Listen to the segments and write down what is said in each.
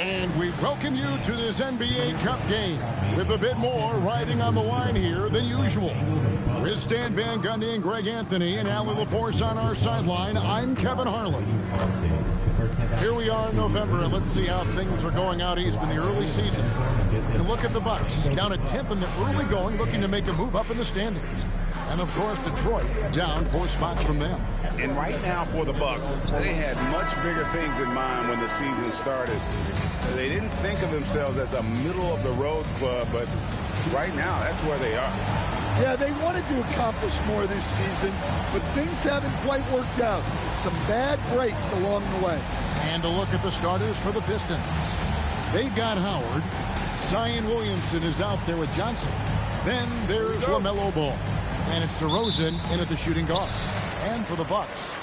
And we welcome you to this NBA Cup game with a bit more riding on the line here than usual. With Stan Van Gundy and Greg Anthony and Alan LaForce on our sideline, I'm Kevin Harlan. Here we are in November, and let's see how things are going out east in the early season. And look at the Bucks, down a 10th in the early going, looking to make a move up in the standings. And, of course, Detroit down 4 spots from them. And right now for the Bucks, they had much bigger things in mind when the season started. They didn't think of themselves as a middle-of-the-road club, but right now that's where they are. Yeah, they wanted to accomplish more this season, but things haven't quite worked out. Some bad breaks along the way. And a look at the starters for the Pistons. They've got Howard. Zion Williamson is out there with Johnson. Then there's LaMelo Ball. And it's DeRozan in at the shooting guard. And for the Bucks,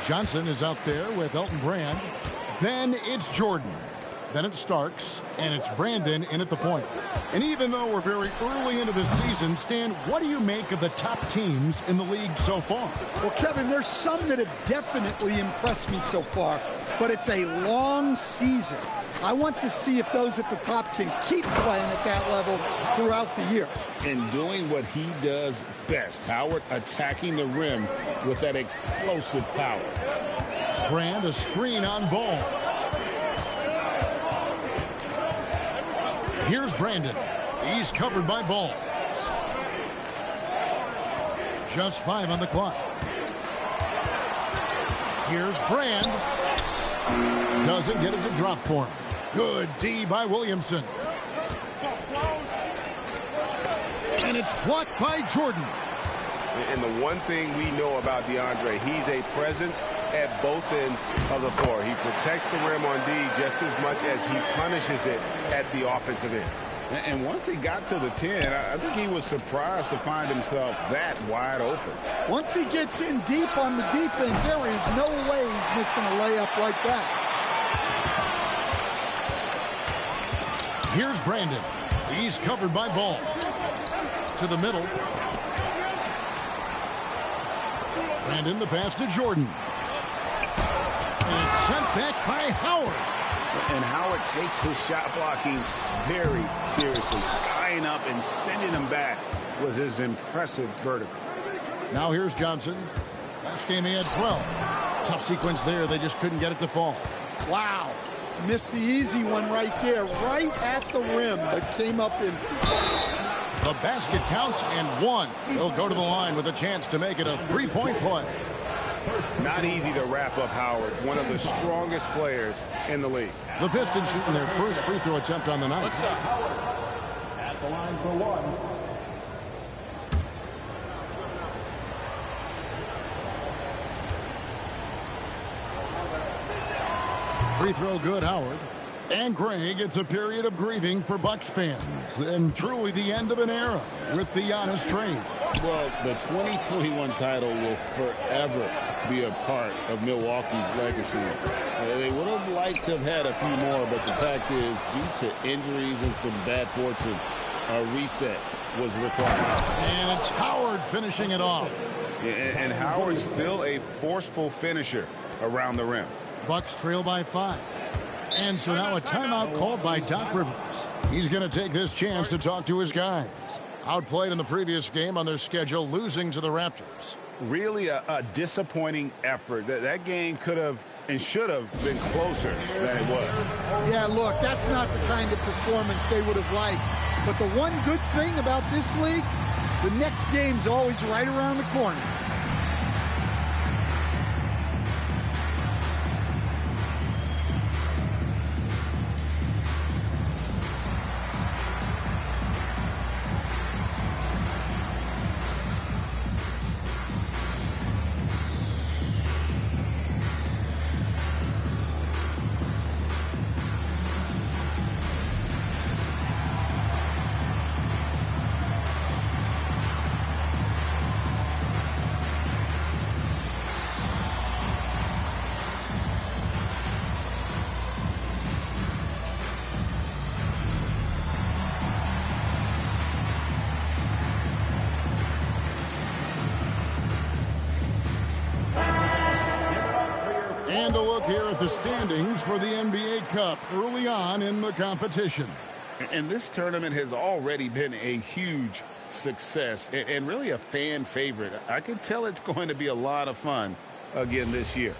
Johnson is out there with Elton Brand. Then it's Jordan. Then it's Starks, and it's Brandon in at the point. And even though we're very early into the season, Stan, what do you make of the top teams in the league so far? Well, Kevin, there's some that have definitely impressed me so far, but it's a long season. I want to see if those at the top can keep playing at that level throughout the year. And doing what he does best, Howard attacking the rim with that explosive power. Brand, a screen on Ball. Here's Brandon. He's covered by Ball. Just 5 on the clock. Here's Brand. Doesn't get it to drop for him. Good D by Williamson. And it's blocked by Jordan. And the one thing we know about DeAndre, he's a presence at both ends of the floor. He protects the rim on D just as much as he punishes it at the offensive end. And once he got to the 10, I think he was surprised to find himself that wide open. Once he gets in deep on the defense, there is no way he's missing a layup like that. Here's Brandon. He's covered by Ball. To the middle. Brandon, the pass to Jordan. And it's sent back by Howard. And Howard takes his shot blocking very seriously. Skying up and sending him back was his impressive vertical. Now here's Johnson. Last game he had 12. Tough sequence there. They just couldn't get it to fall. Wow. Missed the easy one right there, right at the rim, but came up empty. The basket counts and 1. They'll go to the line with a chance to make it a 3-point play. Not easy to wrap up Howard, one of the strongest players in the league. The Pistons shooting their first free throw attempt on the night. What's up, Howard? At the line for 1. Free throw good, Howard. And Greg, it's a period of grieving for Bucks fans. And truly the end of an era with the Giannis trade. Well, the 2021 title will forever be a part of Milwaukee's legacy. They would have liked to have had a few more, but the fact is, due to injuries and some bad fortune, a reset was required. And it's Howard finishing it off. Yeah, and Howard's still a forceful finisher around the rim. Bucks trail by 5. And so now a timeout called by Doc Rivers. He's going to take this chance to talk to his guys. Outplayed in the previous game on their schedule, losing to the Raptors. Really a disappointing effort. That game could have and should have been closer than it was. Yeah, look, that's not the kind of performance they would have liked. But the one good thing about this league, the next game's always right around the corner. look here at the standings for the NBA Cup early on in the competition. And this tournament has already been a huge success and really a fan favorite. I can tell it's going to be a lot of fun again this year.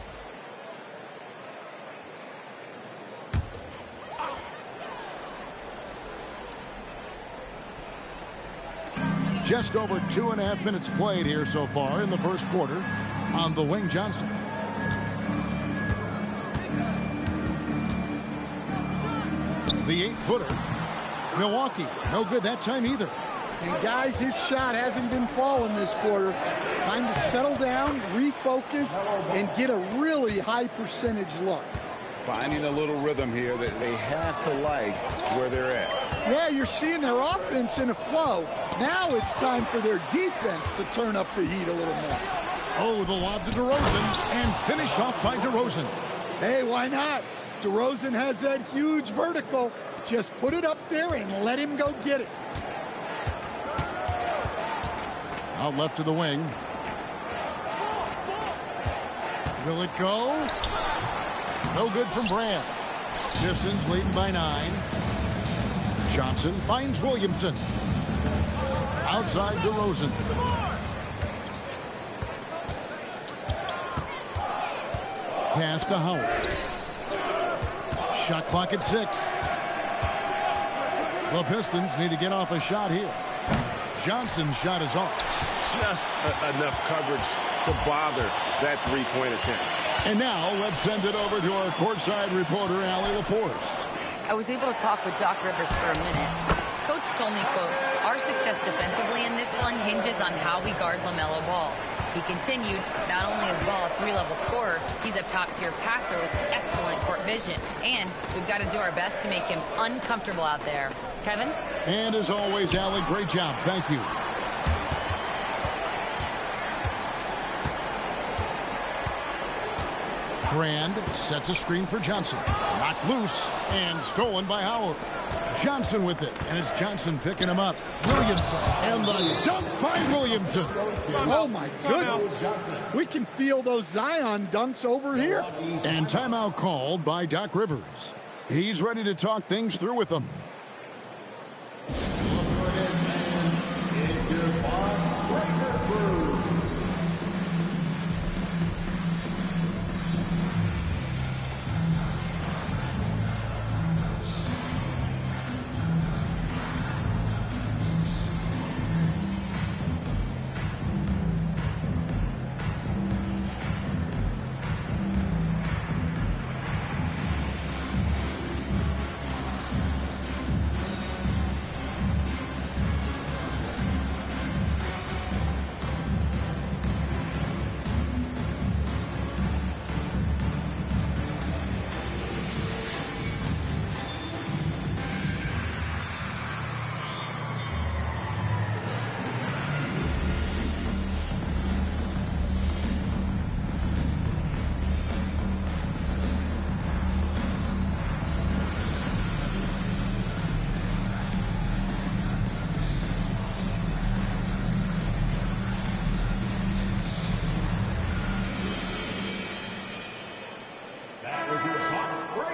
Just over 2.5 minutes played here so far in the first quarter on the wing. Johnson. The 8-footer. Milwaukee, no good that time either. And guys, his shot hasn't been falling this quarter. Time to settle down, refocus, and get a really high percentage look. Finding a little rhythm here that they have to like where they're at. Yeah, you're seeing their offense in a flow. Now it's time for their defense to turn up the heat a little more. Oh, the lob to DeRozan, and finished off by DeRozan. Hey, why not? DeRozan has that huge vertical. Just put it up there and let him go get it. Out left to the wing. Will it go? No good from Brand. Pistons leading by 9. Johnson finds Williamson. Outside DeRozan. Pass to Howard. Shot clock at 6. The Pistons need to get off a shot here. Johnson's shot is off. Just enough coverage to bother that three-point attempt. And now let's send it over to our courtside reporter, Allie LaForce. I was able to talk with Doc Rivers for a minute. Coach told me, quote, our success defensively in this one hinges on how we guard LaMelo Ball. He continued, not only is Ball a 3-level scorer, he's a top-tier passer with excellent court vision. And we've got to do our best to make him uncomfortable out there. Kevin? And as always, Allie, great job. Thank you. Brand sets a screen for Johnson. Knocked loose and stolen by Howard. Johnson with it, and it's Johnson picking him up. Williamson, and the dunk by Williamson. Oh, my goodness. We can feel those Zion dunks over here. And timeout called by Doc Rivers. He's ready to talk things through with them.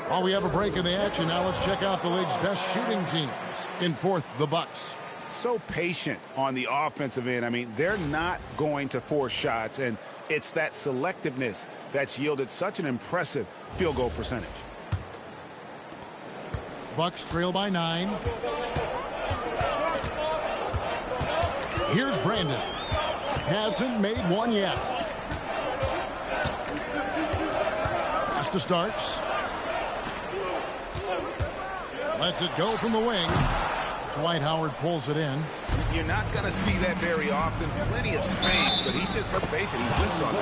While we have a break in the action, now let's check out the league's best shooting teams. In fourth, the Bucks. So patient on the offensive end. I mean, they're not going to force shots, and it's that selectiveness that's yielded such an impressive field goal percentage. Bucks trail by 9. Here's Brandon. Hasn't made one yet. Costa starts. Lets it go from the wing. Dwight Howard pulls it in. You're not going to see that very often. Plenty of space, but he just, let's face it, he whiffs on it.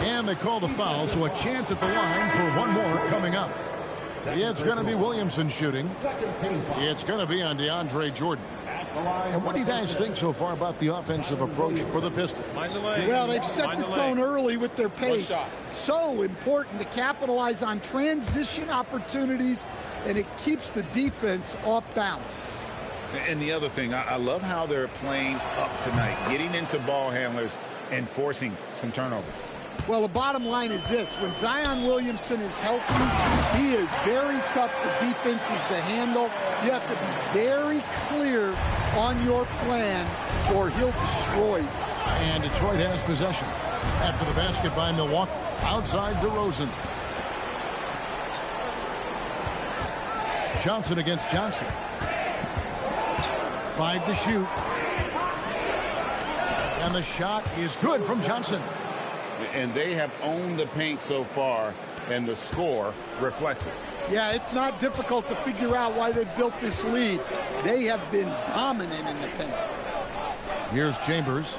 And they call the foul, so a chance at the line for one more coming up. It's going to be Williamson shooting. It's going to be on DeAndre Jordan. And what do you guys think so far about the offensive approach for the Pistons? Well, they've set the tone early with their pace. So important to capitalize on transition opportunities, and it keeps the defense off balance. And the other thing, I love how they're playing up tonight, getting into ball handlers and forcing some turnovers. Well, the bottom line is this. When Zion Williamson is healthy, he is very tough for defenses to handle. You have to be very clear on your plan or he'll destroy you. And Detroit has possession. After the basket by Milwaukee. Outside DeRozan. Johnson against Johnson. 5 to shoot. And the shot is good from Johnson. And they have owned the paint so far, and the score reflects it. Yeah, it's not difficult to figure out why they've built this lead. They have been dominant in the paint. Here's Chambers.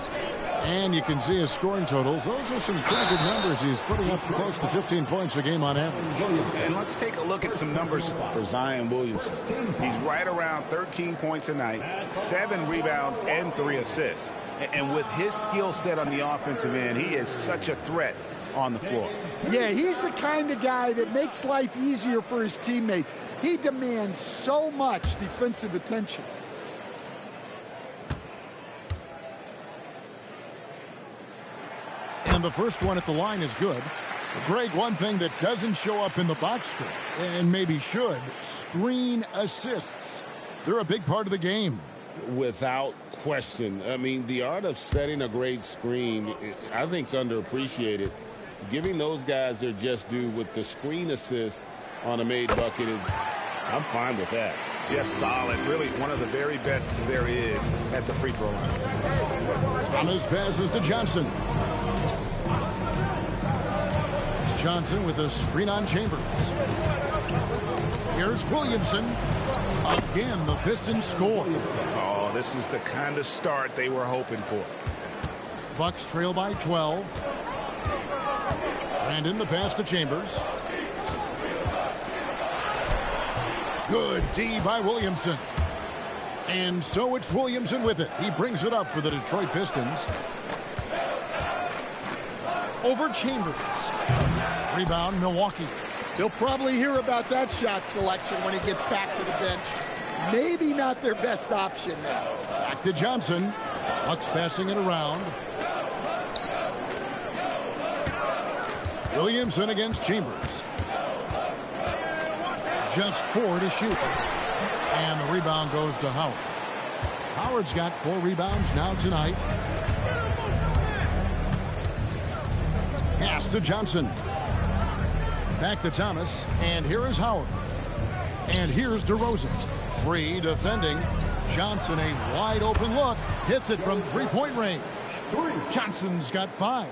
And you can see his scoring totals. Those are some pretty good numbers. He's putting up close to 15 points a game on average. And let's take a look at some numbers for Zion Williamson. He's right around 13 points a night, 7 rebounds, and 3 assists. And with his skill set on the offensive end, he is such a threat on the floor. Yeah, he's the kind of guy that makes life easier for his teammates. He demands so much defensive attention. And the first one at the line is good. Greg, one thing that doesn't show up in the box score, and maybe should, screen assists. They're a big part of the game. Without question. I mean, the art of setting a great screen, I think, is underappreciated. Giving those guys their just due with the screen assist on a made bucket is, I'm fine with that. Just solid. Really one of the very best there is at the free throw line. Thomas passes to Johnson. Johnson with a screen on Chambers. Here's Williamson. Again, the Pistons score. Oh, this is the kind of start they were hoping for. Bucks trail by 12. Brandon, the pass to Chambers. Good D by Williamson. And so it's Williamson with it. He brings it up for the Detroit Pistons. Over Chambers. Rebound, Milwaukee. He'll probably hear about that shot selection when he gets back to the bench. Maybe not their best option now. Back to Johnson. Bucks passing it around. Williamson against Chambers. Just 4 to shoot. And the rebound goes to Howard. Howard's got 4 rebounds now tonight. Pass to Johnson. Back to Thomas. And here is Howard. And here's DeRozan. Free defending. Johnson, a wide open look. Hits it from three-point range. Johnson's got 5.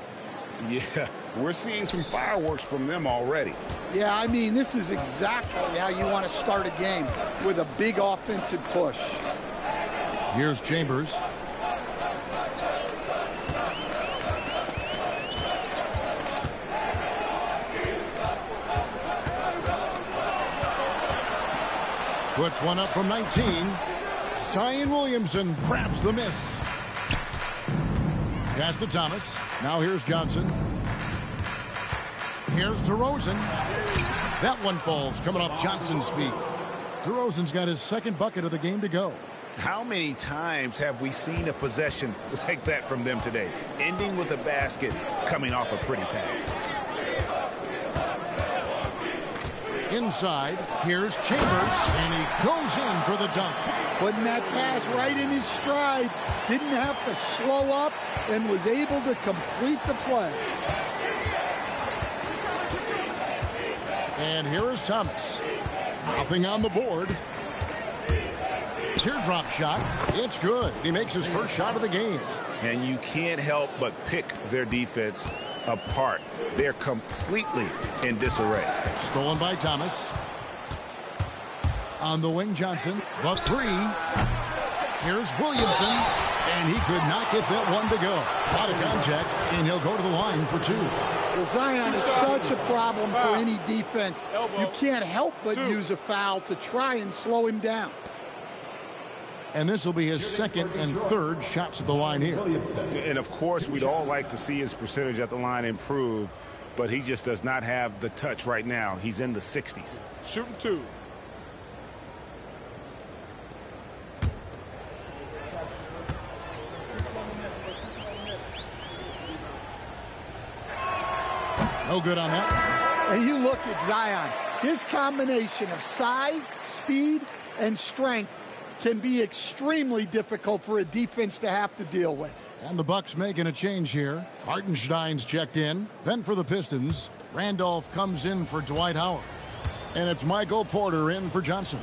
Yeah, we're seeing some fireworks from them already. Yeah, I mean, this is exactly how you want to start a game, with a big offensive push. Here's Chambers. Puts one up from 19. Zion Williamson grabs the miss. Pass to Thomas. Now here's Johnson. Here's DeRozan. That one falls, coming off Johnson's feet. DeRozan's got his second bucket of the game to go. How many times have we seen a possession like that from them today? Ending with a basket, coming off a pretty pass. Inside, here's Chambers, and he goes in for the dunk. Putting that pass right in his stride. Didn't have to slow up and was able to complete the play. And here is Thomas. Nothing on the board. Teardrop shot. It's good. He makes his first shot of the game. And you can't help but pick their defense apart. They're completely in disarray. Stolen by Thomas. On the wing, Johnson. The 3. Here's Williamson. And he could not get that one to go. Out of contact, and he'll go to the line for 2. Well, Zion is such a problem for any defense. You can't help but use a foul to try and slow him down. And this will be his second and third shots at the line here. And, of course, we'd all like to see his percentage at the line improve, but he just does not have the touch right now. He's in the 60s. Shooting 2. No good on that. And you look at Zion. His combination of size, speed, and strength can be extremely difficult for a defense to have to deal with. And the Bucks making a change here. Hartenstein's checked in. Then for the Pistons, Randolph comes in for Dwight Howard. And it's Michael Porter in for Johnson.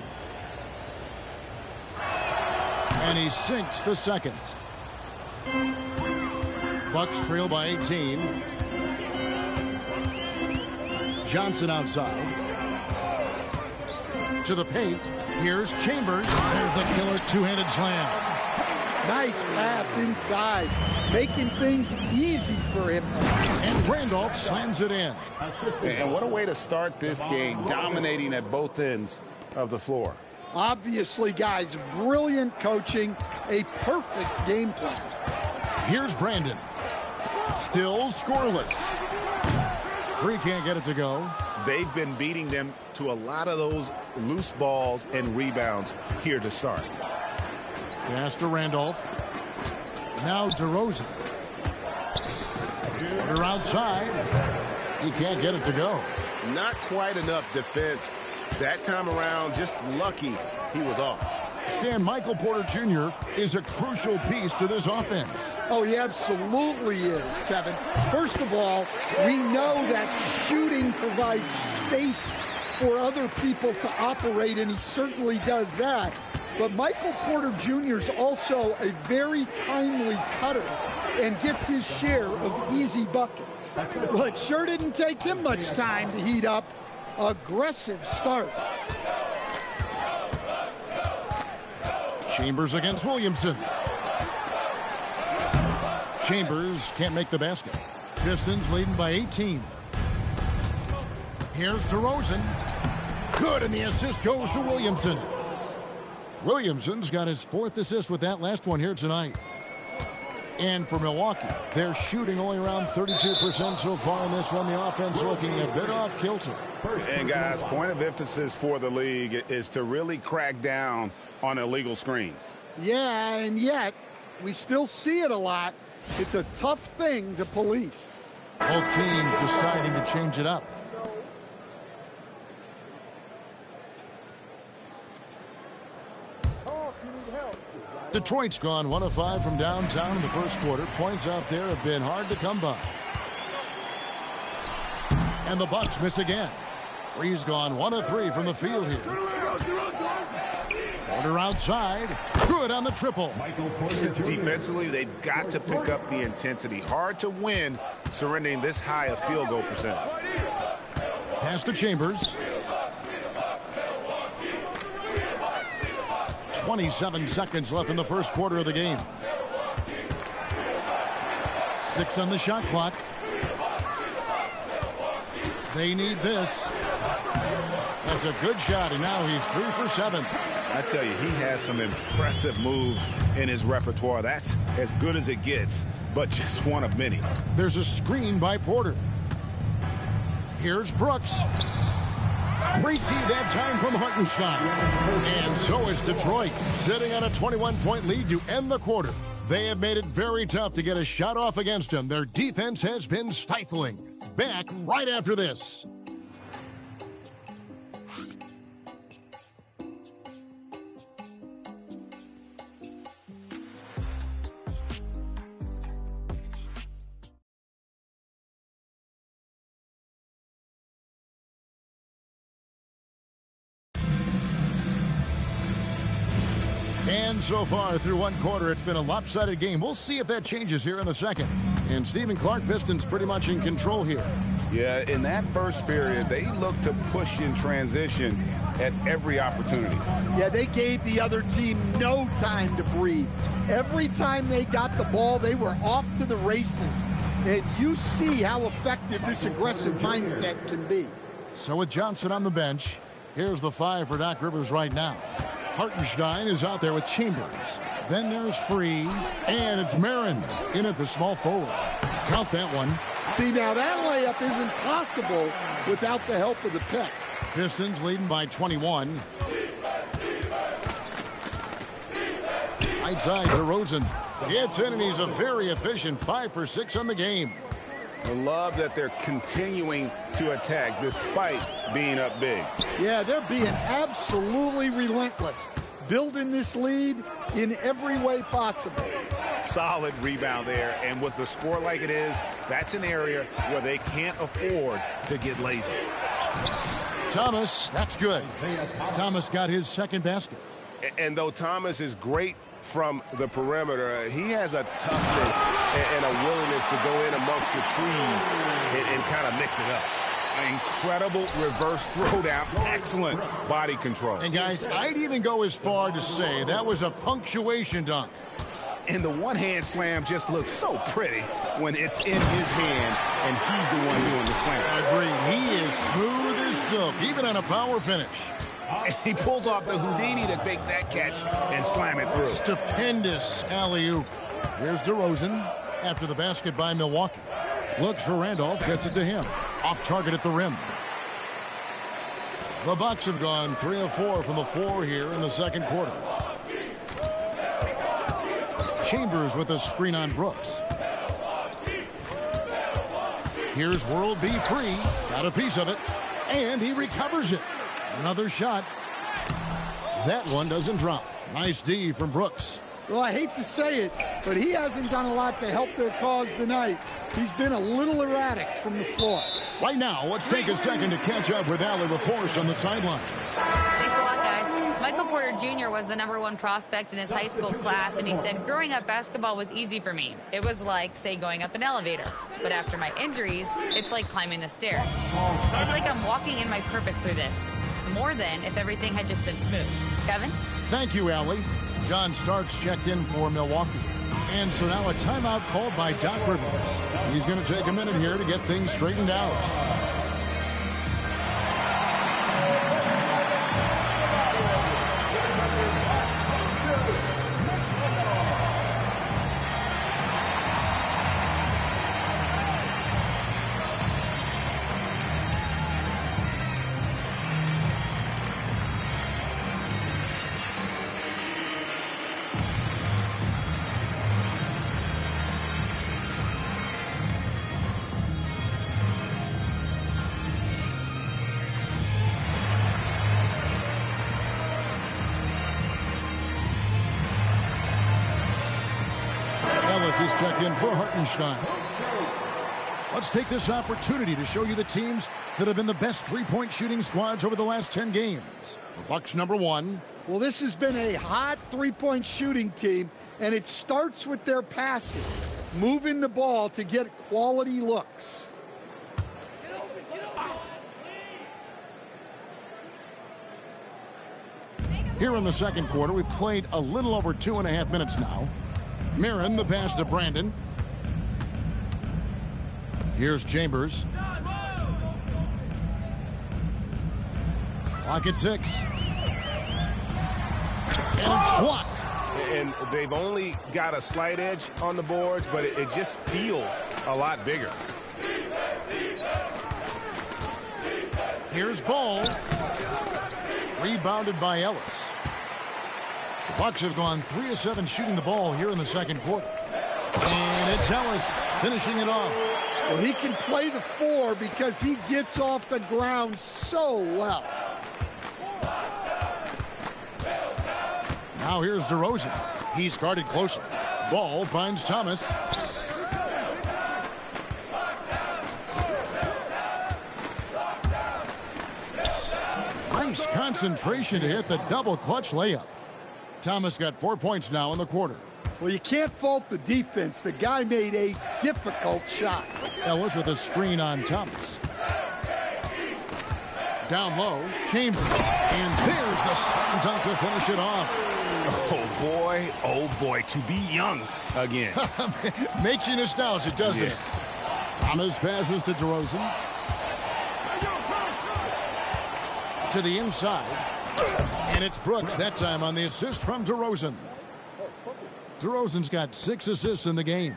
And he sinks the second. Bucks trail by 18. Johnson outside. To the paint. Here's Chambers. There's the killer two-handed slam. Nice pass inside, making things easy for him. And Randolph slams it in. And what a way to start this game, dominating at both ends of the floor. Obviously, guys, brilliant coaching, a perfect game plan. Here's Brandon. Still scoreless. Free can't get it to go. They've been beating them to a lot of those loose balls and rebounds here to start. Pass to Randolph. Now DeRozan. Porter outside. He can't get it to go. Not quite enough defense. That time around, just lucky he was off. Stan, Michael Porter Jr. is a crucial piece to this offense. Oh, he absolutely is, Kevin. First of all, we know that shooting provides space for other people to operate, and he certainly does that. But Michael Porter Jr. is also a very timely cutter and gets his share of easy buckets. Well, it sure didn't take him much time to heat up. Aggressive start. Chambers against Williamson. Chambers can't make the basket. Pistons leading by 18. Here's DeRozan. Good, and the assist goes to Williamson. Williamson's got his fourth assist with that last one here tonight. And for Milwaukee, they're shooting only around 32% so far in this one. The offense looking a bit off kilter. And guys, point of emphasis for the league is to really crack down on illegal screens. Yeah, and yet we still see it a lot. It's a tough thing to police. Both teams deciding to change it up. Detroit's gone 1 of 5 from downtown in the first quarter. Points out there have been hard to come by. And the Bucks miss again. Free's gone 1 of 3 from the field here. Porter outside. Good on the triple. Defensively, they've got to pick up the intensity. Hard to win surrendering this high a field goal percentage. Pass to Chambers. 27 seconds left in the first quarter of the game. 6 on the shot clock. They need this. That's a good shot, and now he's 3 for 7. I tell you, he has some impressive moves in his repertoire. That's as good as it gets, but just one of many. There's a screen by Porter. Here's Brooks. Great D that time from Hartenstein. And so is Detroit, sitting on a 21-point lead to end the quarter. They have made it very tough to get a shot off against them. Their defense has been stifling. Back right after this. And so far through one quarter, it's been a lopsided game. We'll see if that changes here in the second. And Stephen Clark, Pistons pretty much in control here. Yeah, in that first period, they looked to push in transition at every opportunity. Yeah, they gave the other team no time to breathe. Every time they got the ball, they were off to the races. And you see how effective this aggressive mindset can be. So with Johnson on the bench, here's the 5 for Doc Rivers right now. Hartenstein is out there with Chambers. Then there's Free, and it's Marin in at the small forward. Count that one. See, now that layup isn't possible without the help of the pick. Pistons leading by 21. Right side, DeRozan. Gets in, and he's a very efficient 5 for 6 on the game. I love that they're continuing to attack despite being up big. Yeah, they're being absolutely relentless, building this lead in every way possible. Solid rebound there, and with the score like it is, that's an area where they can't afford to get lazy. Thomas, that's good. Thomas got his second basket. And though Thomas is great from the perimeter, he has a toughness and a willingness to go in amongst the trees and kind of mix it up. Incredible reverse throwdown. Excellent body control. And guys, I'd even go as far to say that was a punctuation dunk. And the one-hand slam just looks so pretty when it's in his hand and he's the one doing the slam. Agreed. He is smooth as silk, even on a power finish. And he pulls off the Houdini to make that catch and slam it through. Stupendous alley-oop. Here's DeRozan after the basket by Milwaukee. Looks for Randolph, gets it to him. Off target at the rim. The Bucks have gone 3 of 4 from the floor here in the second quarter. Chambers with a screen on Brooks. Here's World B. Free. Got a piece of it. And he recovers it. Another shot. That one doesn't drop. Nice D from Brooks. Well, I hate to say it, but he hasn't done a lot to help their cause tonight. He's been a little erratic from the floor. Right now, let's take a second to catch up with Allie LaForce on the sidelines. Thanks a lot, guys. Michael Porter Jr. was the #1 prospect in his high school class, and he said, growing up, basketball was easy for me. It was like, say, going up an elevator. But after my injuries, it's like climbing the stairs. It's like I'm walking in my purpose through this. More than if everything had just been smooth. Kevin? Thank you, Allie. John Starks checked in for Milwaukee. And so now a timeout called by Doc Rivers. He's going to take a minute here to get things straightened out. He's checked in for Hartenstein. Let's take this opportunity to show you the teams that have been the best three-point shooting squads over the last 10 games. The Bucks #1. Well, this has been a hot three-point shooting team, and it starts with their passing, moving the ball to get quality looks. Here in the second quarter, we've played a little over 2.5 minutes now. Mirren, the pass to Brandon. Here's Chambers. Clock at 6. And it's blocked. And they've only got a slight edge on the boards, but it just feels a lot bigger. Here's Ball. Rebounded by Ellis. The Bucks have gone 3 of 7 shooting the ball here in the second quarter. And it's Ellis finishing it off. Well, he can play the 4 because he gets off the ground so well. Now here's DeRozan. He's guarded closely. Ball finds Thomas. Nice concentration to hit the double clutch layup. Thomas got 4 points now in the quarter. Well, you can't fault the defense. The guy made a difficult shot. Ellis with a screen on Thomas. Down low, Chambers. And there's the slam dunk to finish it off. Oh boy, to be young again. Makes you nostalgic, doesn't it? Thomas passes to DeRozan. To the inside. And it's Brooks that time on the assist from DeRozan. DeRozan's got 6 assists in the game.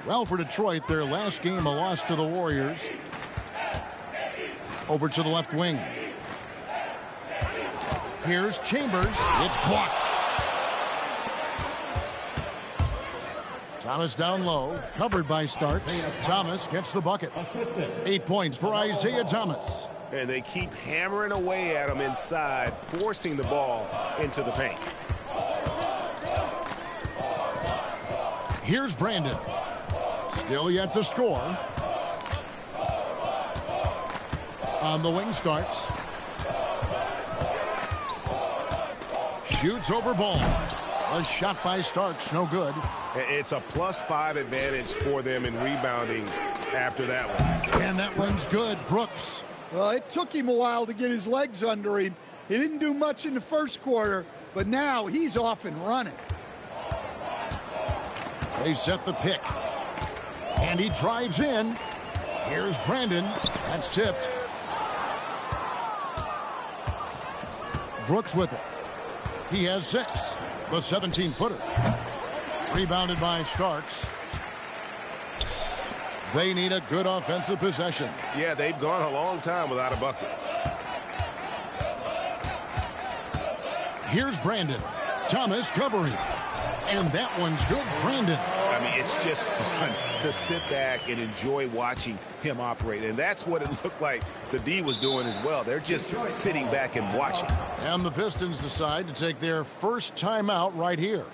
Well, for Detroit, their last game, a loss to the Warriors. Over to the left wing. Here's Chambers. It's blocked. Thomas down low, covered by Starks. Thomas gets the bucket. 8 points for Isaiah Thomas. And they keep hammering away at him inside, forcing the ball into the paint. Here's Brandon. Still yet to score. On the wing, Starks. Shoots over ball. A shot by Starks, no good. It's a +5 advantage for them in rebounding after that one. And that one's good. Brooks. Well, it took him a while to get his legs under him. He didn't do much in the first quarter, but now he's off and running. They set the pick. And he drives in. Here's Brandon. That's tipped. Brooks with it. He has 6. The 17-footer. Rebounded by Starks. They need a good offensive possession. Yeah, they've gone a long time without a bucket. Here's Brandon. Thomas covering. And that one's good. Brandon. I mean, it's just fun to sit back and enjoy watching him operate. And that's what it looked like the D was doing as well. They're just sitting back and watching. And the Pistons decide to take their first timeout right here.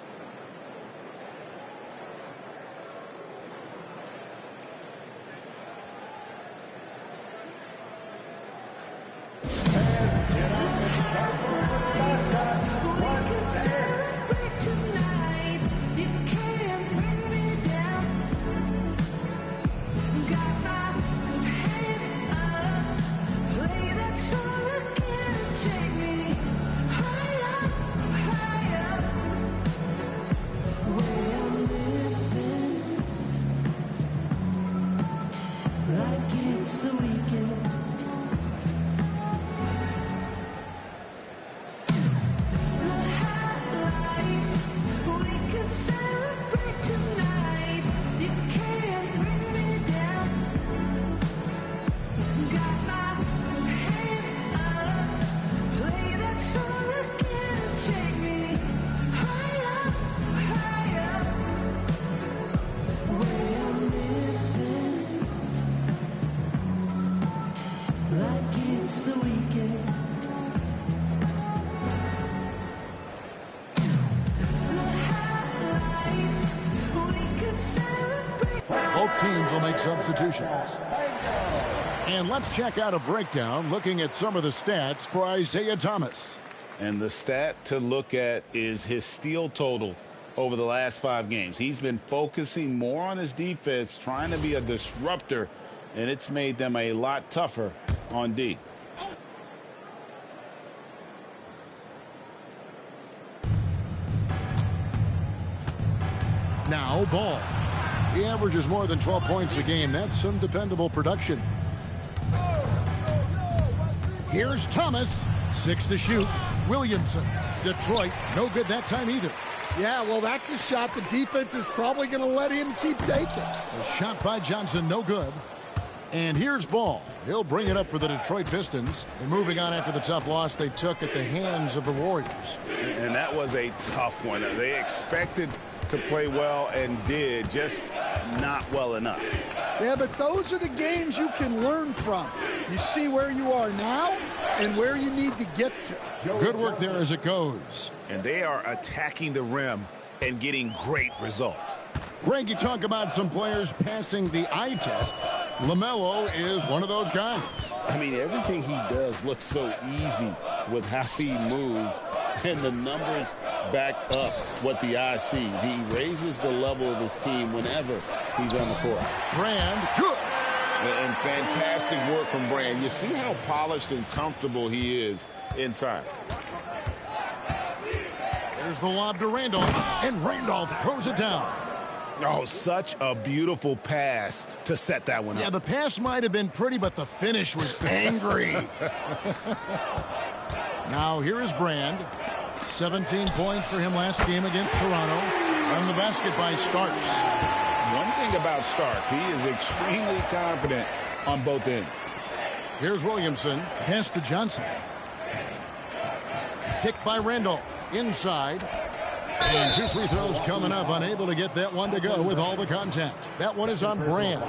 Both teams will make substitutions. And let's check out a breakdown looking at some of the stats for Isaiah Thomas. And the stat to look at is his steal total over the last 5 games. He's been focusing more on his defense, trying to be a disruptor, and it's made them a lot tougher on D. Now Ball. He averages more than 12 points a game. That's some dependable production. Here's Thomas. 6 to shoot. Williamson. Detroit. No good that time either. Yeah, well, that's a shot the defense is probably going to let him keep taking. A shot by Johnson. No good. And here's Ball. He'll bring it up for the Detroit Pistons. They're moving on after the tough loss they took at the hands of the Warriors. And that was a tough one. They expected to play well and did, just not well enough. Yeah, but those are the games you can learn from. You see where you are now and where you need to get to. Good work there as it goes. And they are attacking the rim and getting great results. Greg, you talk about some players passing the eye test. LaMelo is one of those guys. I mean, everything he does looks so easy with how he moves, and the numbers back up what the eye sees. He raises the level of his team whenever he's on the court. Brand, good. And fantastic work from Brand. You see how polished and comfortable he is inside. There's the lob to Randolph, and Randolph throws it down. Oh, such a beautiful pass to set that one up. Yeah, the pass might have been pretty, but the finish was angry. Now, here is Brand. 17 points for him last game against Toronto. On the basket by Starks. One thing about Starks, he is extremely confident on both ends. Here's Williamson. Pass to Johnson. Picked by Randolph. Inside. And 2 free throws coming up. Unable to get that one to go with all the contact. That one is on Brand.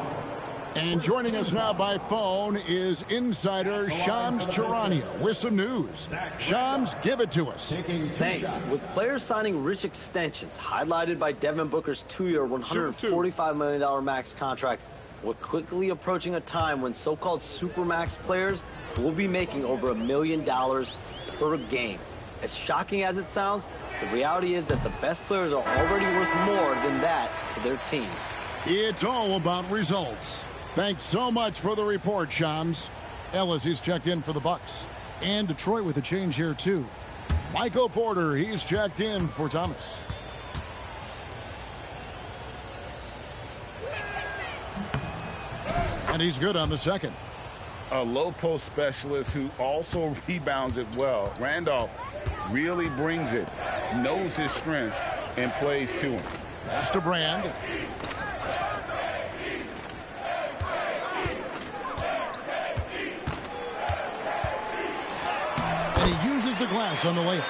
And joining us now by phone is insider Shams Charania with some news. Shams, give it to us. Thanks. With players signing rich extensions, highlighted by Devin Booker's 2-year, $145 million max contract, we're quickly approaching a time when so-called supermax players will be making over $1 million per game. As shocking as it sounds, the reality is that the best players are already worth more than that to their teams. It's all about results. Thanks so much for the report, Shams. Ellis, he's checked in for the Bucks. And Detroit with a change here, too. Michael Porter, he's checked in for Thomas. And he's good on the second. A low post specialist who also rebounds it well. Randolph really brings it, knows his strengths, and plays to him. Pass to Brand. And he uses the glass on the layup.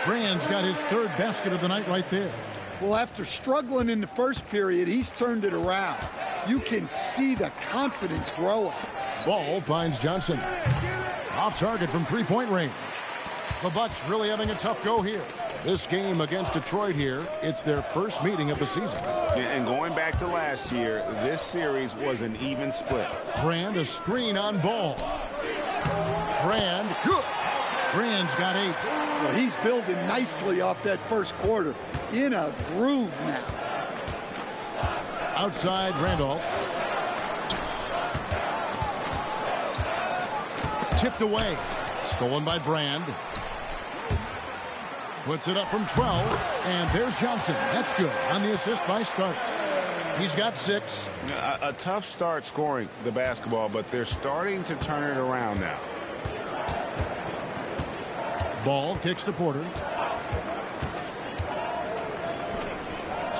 Brand's got his 3rd basket of the night right there. Well, after struggling in the first period, he's turned it around. You can see the confidence growing. Ball finds Johnson. Off target from 3-point range. The Bucks really having a tough go here. This game against Detroit here, it's their first meeting of the season. And going back to last year, this series was an even split. Brand, a screen on Ball. Brand, good. Brand's got 8. Well, he's building nicely off that first quarter. In a groove now. Outside Randolph. Tipped away. Stolen by Brand. Puts it up from 12. And there's Johnson. That's good on the assist by Starks. He's got 6. A tough start scoring the basketball, but they're starting to turn it around now. Ball kicks to Porter.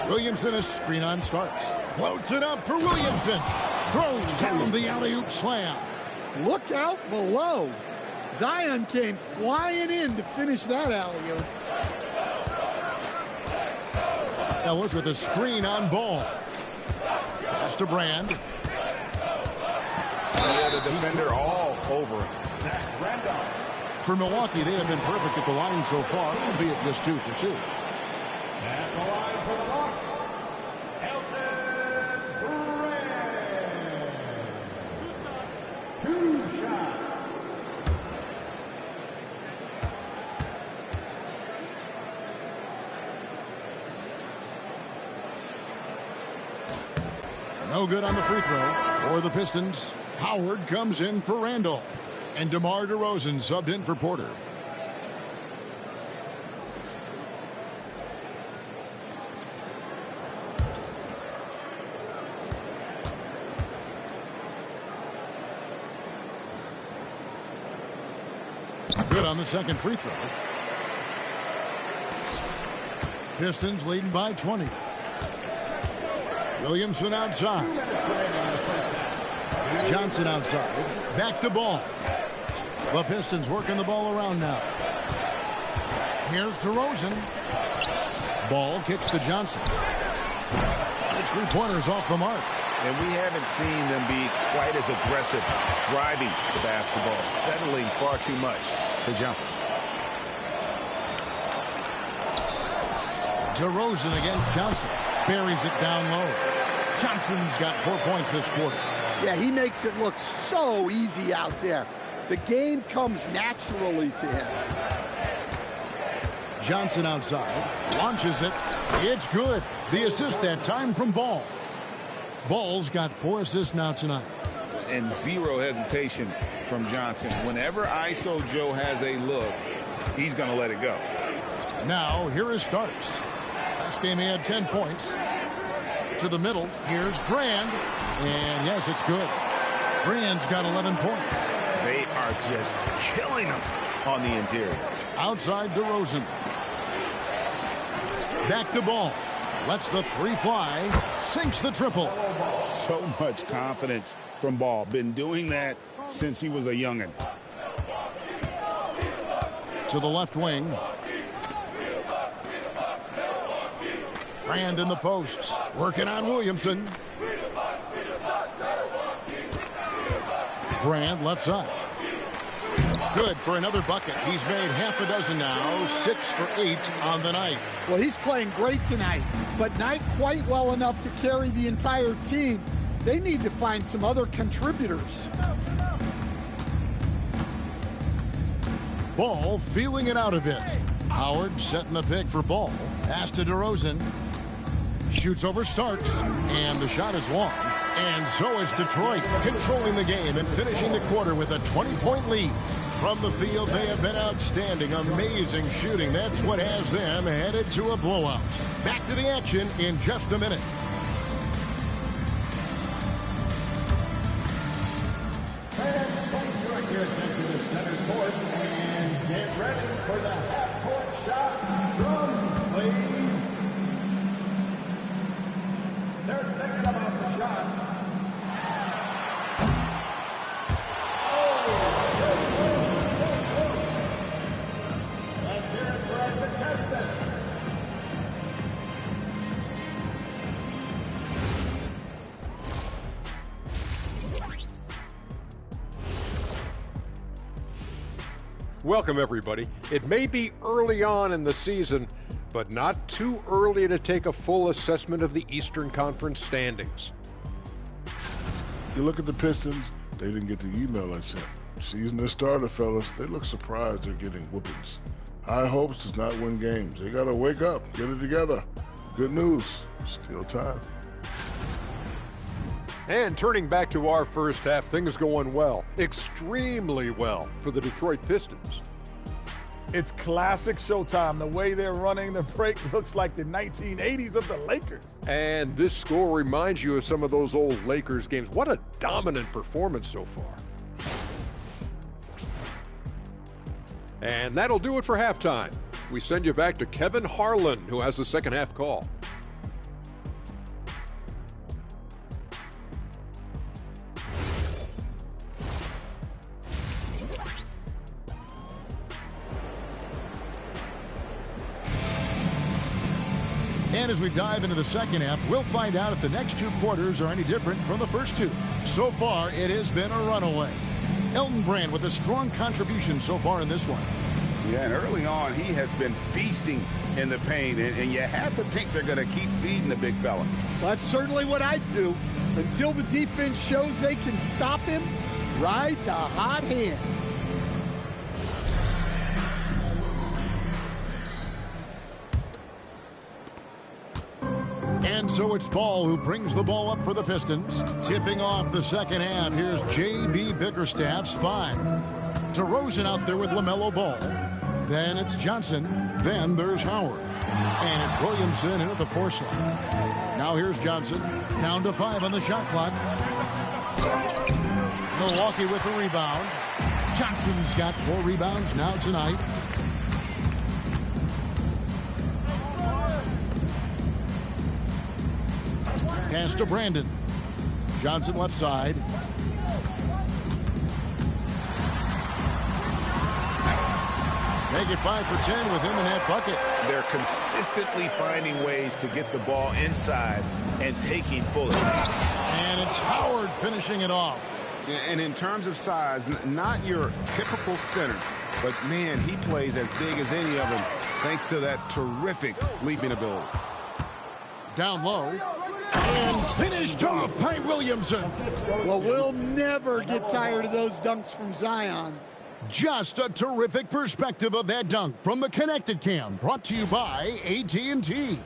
Williamson, a screen on Starks. Floats it up for Williamson. Throws down the alley-oop slam. Look out below. Zion came flying in to finish that alley-oop. Ellis with a screen on Ball. Pass to Brand. Yeah, the defender all over him. For Milwaukee, they have been perfect at the line so far, albeit just 2 for 2. At the line for the Bucks, Elton Brand. 2 shots. No good on the free throw for the Pistons. Howard comes in for Randolph. And DeMar DeRozan subbed in for Porter. Good on the second free throw. Pistons leading by 20. Williamson outside. Johnson outside. Back to Ball. The Pistons working the ball around now. Here's DeRozan. Ball kicks to Johnson. It's 3-pointers off the mark. And we haven't seen them be quite as aggressive driving the basketball, settling far too much for jumpers. DeRozan against Johnson. Buries it down low. Johnson's got 4 points this quarter. Yeah, he makes it look so easy out there. The game comes naturally to him. Johnson outside. Launches it. It's good. The assist that time from Ball. Ball's got 4 assists now tonight. And 0 hesitation from Johnson. Whenever ISO Joe has a look, he's going to let it go. Now, here is Starks. Last game he had 10 points. To the middle. Here's Brand. And yes, it's good. Brand's got 11 points. They are just killing him on the interior. Outside DeRozan. Back to Ball. Lets the 3 fly. Sinks the triple. So much confidence from Ball. Been doing that since he was a youngin'. To the left wing. Brand in the posts. Working on Williamson. Brand left side. Good for another bucket. He's made half a dozen now. 6 for 8 on the night. Well, he's playing great tonight, but not quite well enough to carry the entire team. They need to find some other contributors. Ball feeling it out a bit. Howard setting the pick for Ball. Pass to DeRozan. Shoots over Starks. And the shot is long. And so is Detroit, controlling the game and finishing the quarter with a 20-point lead. From the field, they have been outstanding. Amazing shooting. That's what has them headed to a blowout. Back to the action in just a minute. Fans, please direct your attention to center court and get ready for the half-court shot. Drums, please. They're thinking about the shot. Let's hear it for our contestant. Welcome, everybody. It may be early on in the season, but not too early to take a full assessment of the Eastern Conference standings. You look at the Pistons, they didn't get the email I sent. Season has started, fellas. They look surprised they're getting whoopings. High hopes does not win games. They got to wake up, get it together. Good news, still time. And turning back to our first half, things going well, extremely well for the Detroit Pistons. It's classic Showtime. The way they're running the break looks like the 1980s of the Lakers. And this score reminds you of some of those old Lakers games. What a dominant performance so far. And that'll do it for halftime. We send you back to Kevin Harlan, who has the second half call. And as we dive into the second half, we'll find out if the next two quarters are any different from the first two. So far, it has been a runaway. Elton Brand with a strong contribution so far in this one. Yeah, and early on, he has been feasting in the paint, and you have to think they're going to keep feeding the big fella. That's certainly what I'd do. Until the defense shows they can stop him, ride the hot hand. And so it's Ball who brings the ball up for the Pistons. Tipping off the second half, here's J.B. Bickerstaff's 5. DeRozan out there with LaMelo Ball. Then it's Johnson. Then there's Howard. And it's Williamson in at the 4 slot. Now here's Johnson. Down to 5 on the shot clock. Milwaukee with the rebound. Johnson's got 4 rebounds now tonight. Pass to Brandon. Johnson left side. Make it 5 for 10 with him in that bucket. They're consistently finding ways to get the ball inside and taking full advantage. And it's Howard finishing it off. And in terms of size, not your typical center, but man, he plays as big as any of them thanks to that terrific leaping ability. Down low. And finished off by Williamson. Well, we'll never get tired of those dunks from Zion. Just a terrific perspective of that dunk from the Connected Cam, brought to you by AT&T.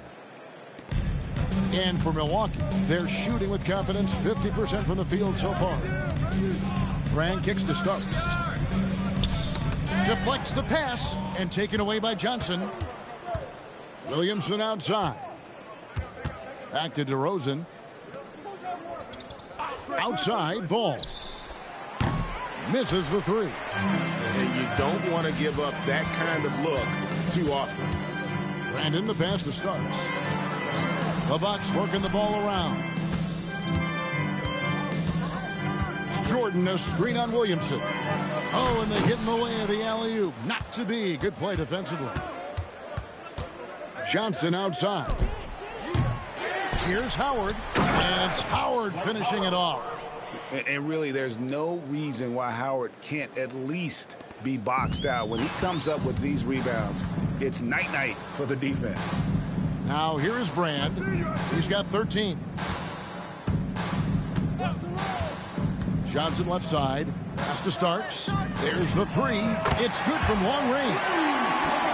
And for Milwaukee, they're shooting with confidence, 50% from the field so far. Brand kicks to Starks. Deflects the pass and taken away by Johnson. Williamson outside. Back to DeRozan. Outside, Ball. Misses the 3. And you don't want to give up that kind of look too often. Brandon, the pass to Starks. The Bucks working the ball around. Jordan, a screen on Williamson. Oh, and they get in the way of the alley-oop. Not to be. Good play defensively. Johnson outside. Here's Howard, and it's Howard finishing it off. And really, there's no reason why Howard can't at least be boxed out. When he comes up with these rebounds, it's night-night for the defense. Now here is Brand. He's got 13. Johnson left side. Pass to Starks. There's the three. It's good from long range.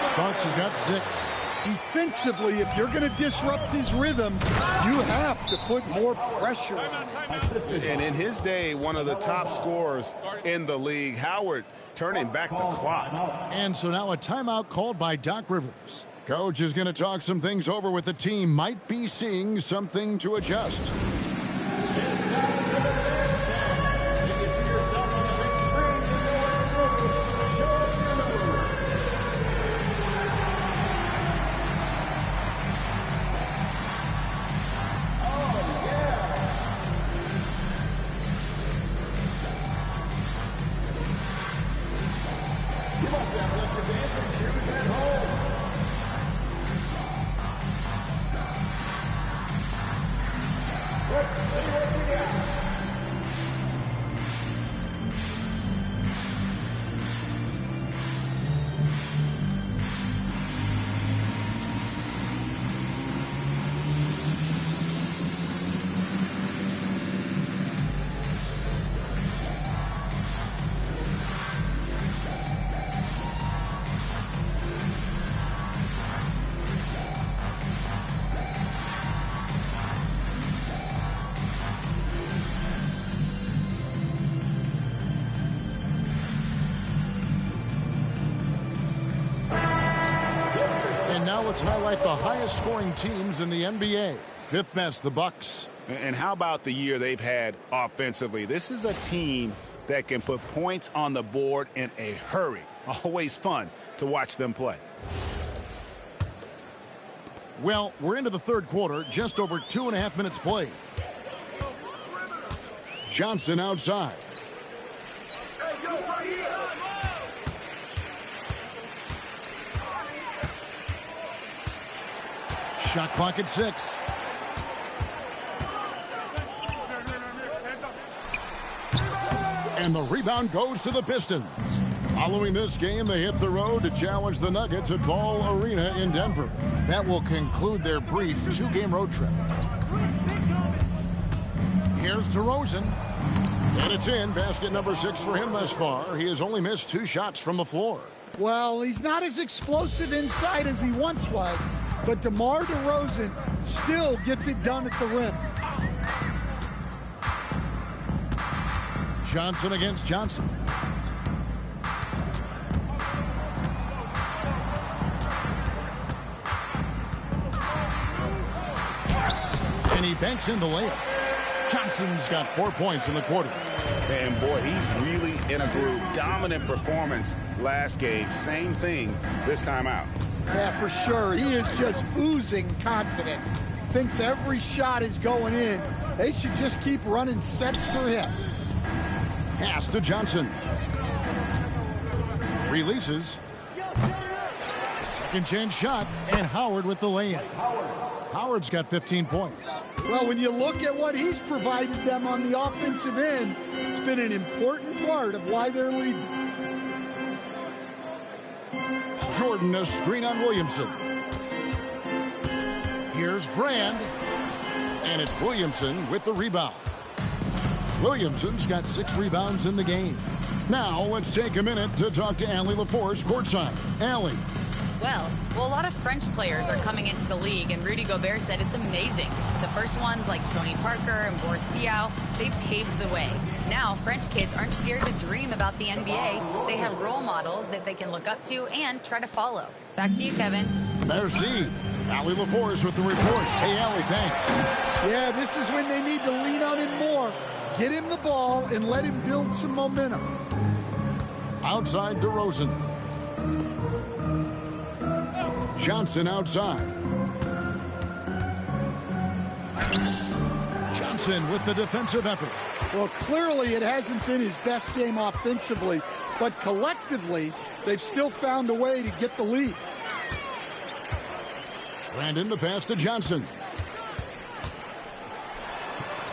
Starks has got 6. Defensively, if you're going to disrupt his rhythm, you have to put more pressure on him. And in his day, one of the top scorers in the league, Howard turning back the clock. And so now a timeout called by Doc Rivers. Coach is going to talk some things over with the team. Might be seeing something to adjust. Now let's highlight the highest scoring teams in the NBA. 5th best, the Bucks. And how about the year they've had offensively? This is a team that can put points on the board in a hurry. Always fun to watch them play. Well, we're into the third quarter, just over 2.5 minutes played. Johnson outside. Shot clock at 6. And the rebound goes to the Pistons. Following this game, they hit the road to challenge the Nuggets at All-Arena in Denver. That will conclude their brief 2-game road trip. Here's DeRozan. And it's in. Basket number 6 for him thus far. He has only missed 2 shots from the floor. Well, he's not as explosive inside as he once was, but DeMar DeRozan still gets it done at the rim. Johnson against Johnson. And he banks in the layup. Johnson's got 4 points in the quarter. And boy, he's really in a groove. Dominant performance last game. Same thing this time out. Yeah, for sure. He is just oozing confidence. Thinks every shot is going in. They should just keep running sets for him. Pass to Johnson. Releases. Second chance shot. And Howard with the layup. Howard's got 15 points. Well, when you look at what he's provided them on the offensive end, it's been an important part of why they're leading. Jordan a screen on Williamson. Here's Brand. And it's Williamson with the rebound. Williamson's got 6 rebounds in the game. Now let's take a minute to talk to Allie LaForce courtside. Allie. Well, a lot of French players are coming into the league, and Rudy Gobert said it's amazing. The first ones, like Tony Parker and Boris Diaw, they paved the way. Now, French kids aren't scared to dream about the NBA. They have role models that they can look up to and try to follow. Back to you, Kevin. Merci. Allie LaForce with the report. Hey, Allie, thanks. Yeah, this is when they need to lean on him more. Get him the ball and let him build some momentum. Outside DeRozan. Johnson outside. Johnson with the defensive effort. Well, clearly it hasn't been his best game offensively, but collectively, they've still found a way to get the lead. Brandon, the pass to Johnson.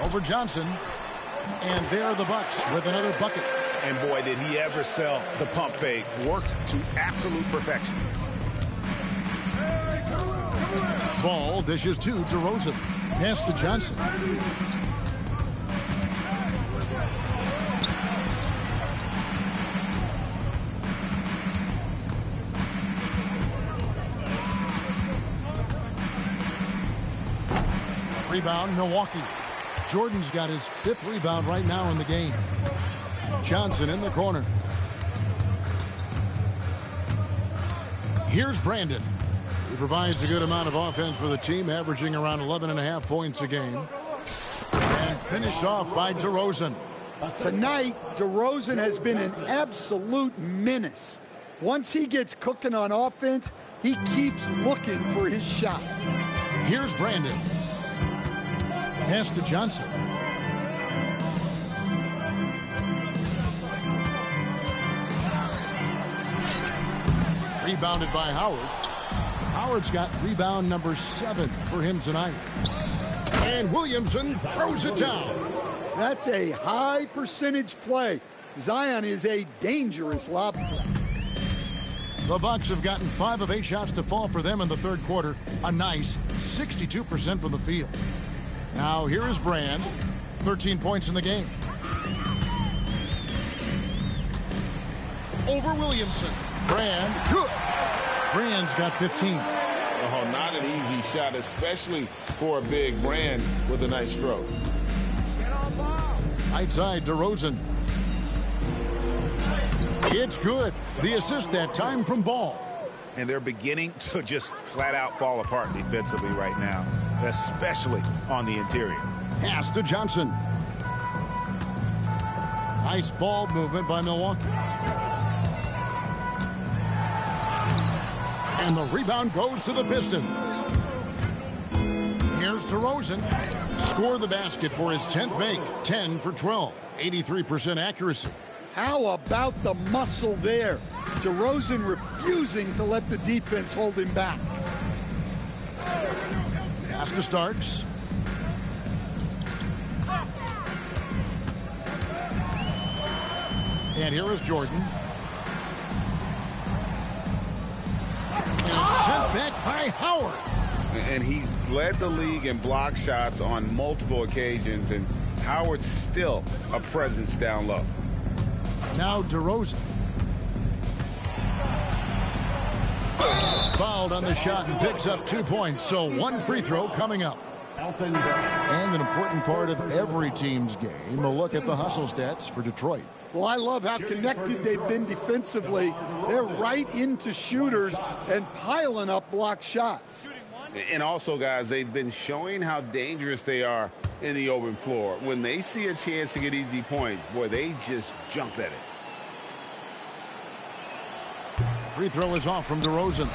over Johnson. And there are the Bucks with another bucket. And boy, did he ever sell the pump fake. Worked to absolute perfection. Ball dishes to DeRozan. Pass to Johnson. Rebound, Milwaukee. Jordan's got his 5th rebound right now in the game. Johnson in the corner. Here's Brandon. He provides a good amount of offense for the team, averaging around 11.5 points a game. And finished off by DeRozan. Tonight, DeRozan has been an absolute menace. Once he gets cooking on offense, he keeps looking for his shot. Here's Brandon. Pass to Johnson. Rebounded by Howard. Howard's got rebound number 7 for him tonight. And Williamson throws it down. That's a high percentage play. Zion is a dangerous lob threat. The Bucks have gotten 5 of 8 shots to fall for them in the 3rd quarter. A nice 62% from the field. Now here is Brand. 13 points in the game. Over Williamson. Brand, good. Brand's got 15. Oh, not an easy shot, especially for a big Brand with a nice stroke. Right side, DeRozan. It's good. The assist that time from Ball. And they're beginning to just flat out fall apart defensively right now, especially on the interior. Pass to Johnson. Nice ball movement by Milwaukee. And the rebound goes to the Pistons. Here's DeRozan. Score the basket for his 10th make. 10 for 12. 83% accuracy. How about the muscle there? DeRozan refusing to let the defense hold him back. Pass to Starks. And here is Jordan. And sent back by Howard. And he's led the league in block shots on multiple occasions, and Howard's still a presence down low. Now DeRozan. Fouled on the shot and picks up 2 points. So 1 free throw coming up. And an important part of every team's game, a look at the hustle stats for Detroit. Well, I love how connected they've been defensively. They're right into shooters and piling up block shots. And also, guys, they've been showing how dangerous they are in the open floor. When they see a chance to get easy points, boy, they just jump at it. Free throw is off from DeRozan.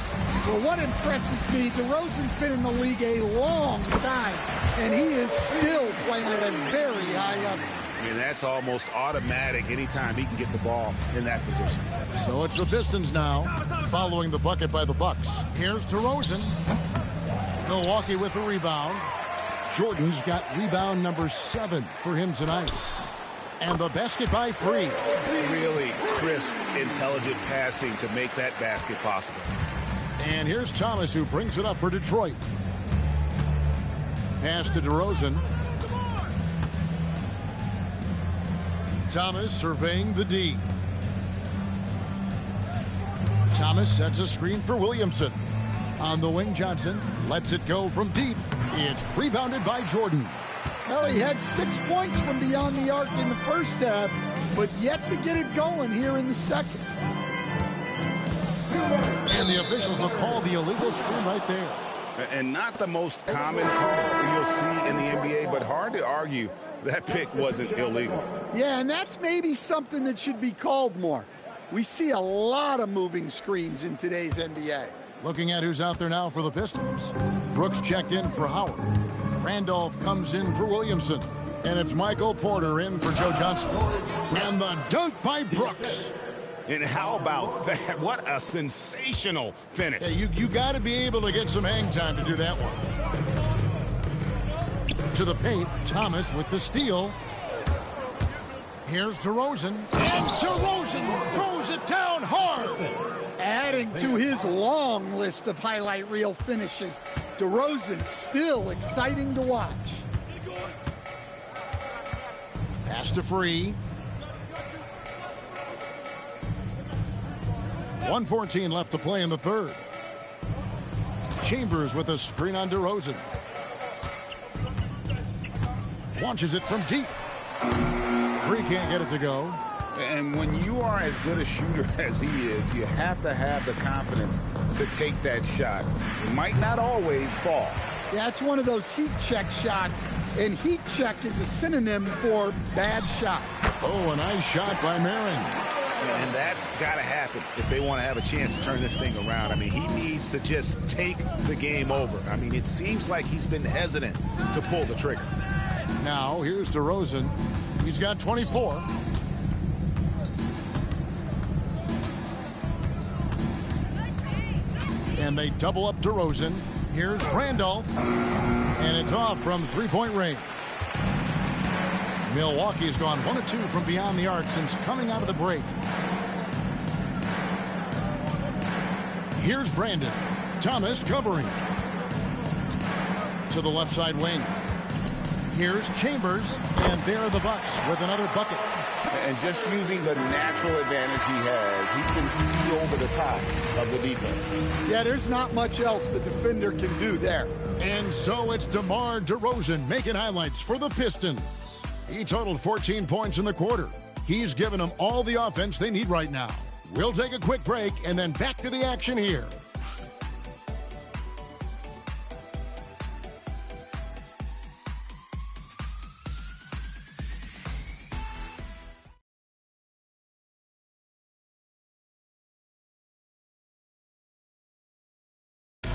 Well, what impresses me, DeRozan's been in the league a long time, and he is still playing at a very high level. And that's almost automatic anytime he can get the ball in that position. So it's the Pistons now, following the bucket by the Bucks. Here's DeRozan. Milwaukee with the rebound. Jordan's got rebound number 7 for him tonight. And the basket by Free. Really crisp, intelligent passing to make that basket possible. And here's Thomas, who brings it up for Detroit. Pass to DeRozan. Thomas surveying the D. Thomas sets a screen for Williamson. On the wing, Johnson lets it go from deep. It's rebounded by Jordan. Well, he had 6 points from beyond the arc in the first half, but yet to get it going here in the second. And the officials have called the illegal screen right there. And not the most common call you'll see in the NBA, but hard to argue that pick wasn't illegal. Yeah, and that's maybe something that should be called more. We see a lot of moving screens in today's NBA. Looking at who's out there now for the Pistons. Brooks checked in for Howard. Randolph comes in for Williamson. And it's Michael Porter in for Joe Johnson. And the dunk by Brooks. And how about that? What a sensational finish. Yeah, you got to be able to get some hang time to do that one. To the paint, Thomas with the steal. Here's DeRozan, and DeRozan throws it down hard. Adding to his long list of highlight reel finishes, DeRozan still exciting to watch. Pass to Free. 1:14 left to play in the third. Chambers with a screen on DeRozan. Launches it from deep. Free can't get it to go. And when you are as good a shooter as he is, you have to have the confidence to take that shot. It might not always fall. Yeah, it's one of those heat check shots, and heat check is a synonym for bad shot. Oh, a nice shot by Marin. And that's got to happen if they want to have a chance to turn this thing around. I mean, he needs to just take the game over. I mean, it seems like he's been hesitant to pull the trigger. Now, here's DeRozan. He's got 24. And they double up DeRozan. Here's Randolph. And it's off from three-point range. Milwaukee has gone 1 of 2 from beyond the arc since coming out of the break. Here's Brandon. Thomas covering. To the left side wing. Here's Chambers, and there are the Bucks with another bucket. And just using the natural advantage he has, he can see over the top of the defense. Yeah, there's not much else the defender can do there. And so it's DeMar DeRozan making highlights for the Pistons. He totaled 14 points in the quarter. He's given them all the offense they need right now. We'll take a quick break and then back to the action here.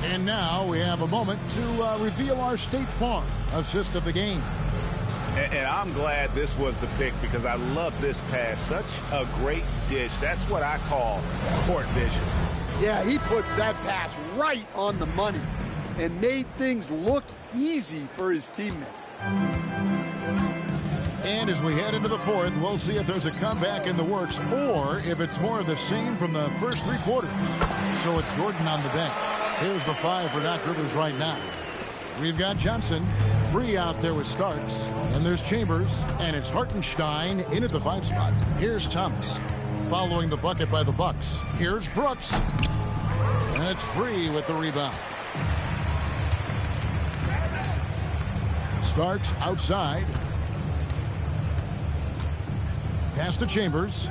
And now we have a moment to reveal our State Farm assist of the game. And I'm glad this was the pick because I love this pass. Such a great dish. That's what I call court vision. Yeah, he puts that pass right on the money and made things look easy for his teammate. And as we head into the fourth, we'll see if there's a comeback in the works or if it's more of the same from the first 3 quarters. So with Jordan on the bench, here's the 5 for Doc Rivers right now. We've got Johnson, Free out there with Starks, and there's Chambers, and it's Hartenstein in at the 5 spot. Here's Thomas, following the bucket by the Bucks. Here's Brooks, and it's Free with the rebound. Starks outside. Pass to Chambers.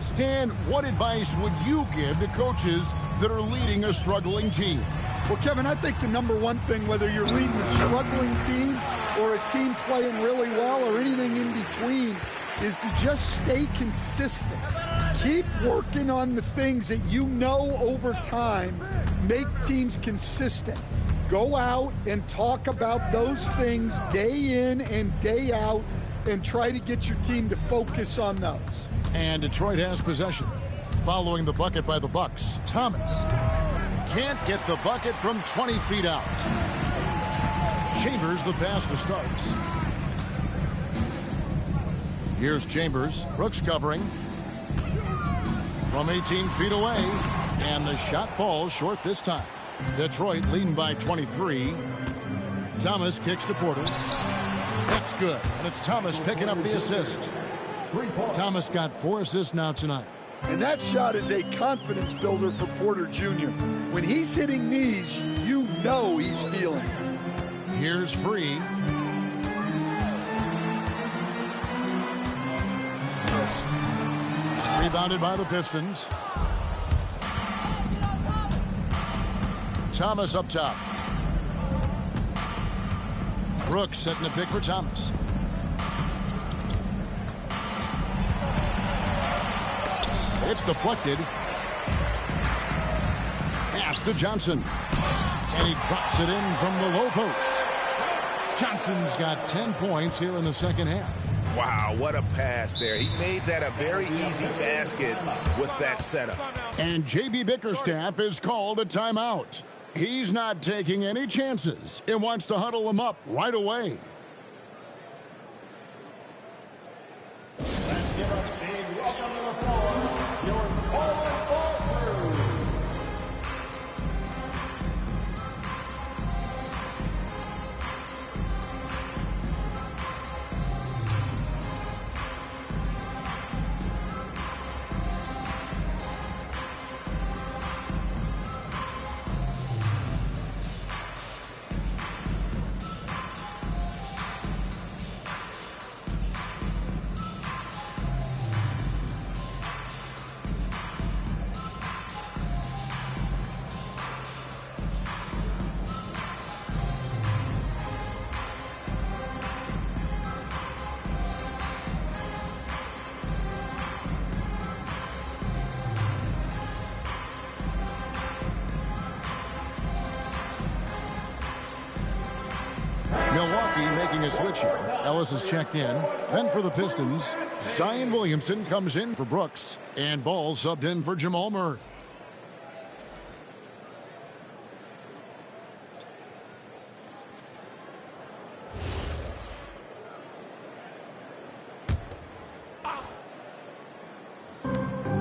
Stan, what advice would you give to coaches that are leading a struggling team? Well, Kevin, I think the number one thing, whether you're leading a struggling team or a team playing really well or anything in between, is to just stay consistent. Keep working on the things that you know over time make teams consistent. Go out and talk about those things day in and day out and try to get your team to focus on those. And Detroit has possession. Following the bucket by the Bucks, Thomas can't get the bucket from 20 feet out. Chambers the pass to Starks. Here's Chambers. Brooks covering from 18 feet away, and the shot falls short this time. Detroit leading by 23. Thomas kicks to Porter. That's good, and it's Thomas picking up the assist. Thomas got 4 assists now tonight. And that shot is a confidence builder for Porter Jr. When he's hitting these, you know he's feeling it. Here's Free. Rebounded by the Pistons. Thomas up top. Brooks setting a pick for Thomas. It's deflected. Pass to Johnson. And he drops it in from the low post. Johnson's got 10 points here in the second half. Wow, what a pass there. He made that a very easy basket with that setup. And J.B. Bickerstaff is called a timeout. He's not taking any chances. It wants to huddle him up right away. Let's give a big welcome to the floor, your forward ball crew. Milwaukee making a switch here. Ellis is checked in. Then for the Pistons, Zion Williamson comes in for Brooks. And Ball subbed in for Jamal Murray.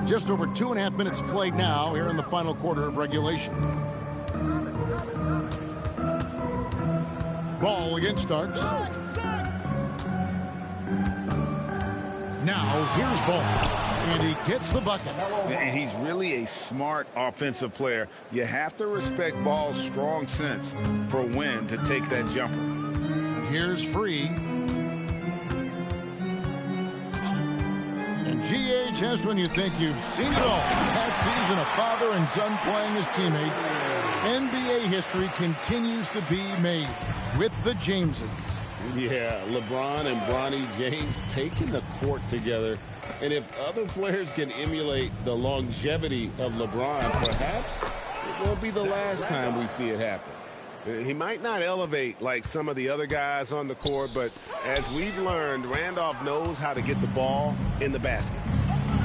Just over 2.5 minutes played now here in the final quarter of regulation. Ball against Starks. Now here's Ball. And he gets the bucket. And he's really a smart offensive player. You have to respect Ball's strong sense for when to take that jumper. Here's Free. And GA, just when you think you've seen it all. Past season, a father and son playing as teammates. NBA history continues to be made with the Jameses. Yeah, LeBron and Bronny James taking the court together. And if other players can emulate the longevity of LeBron, perhaps it won't be the last time we see it happen. He might not elevate like some of the other guys on the court, but as we've learned, Randolph knows how to get the ball in the basket.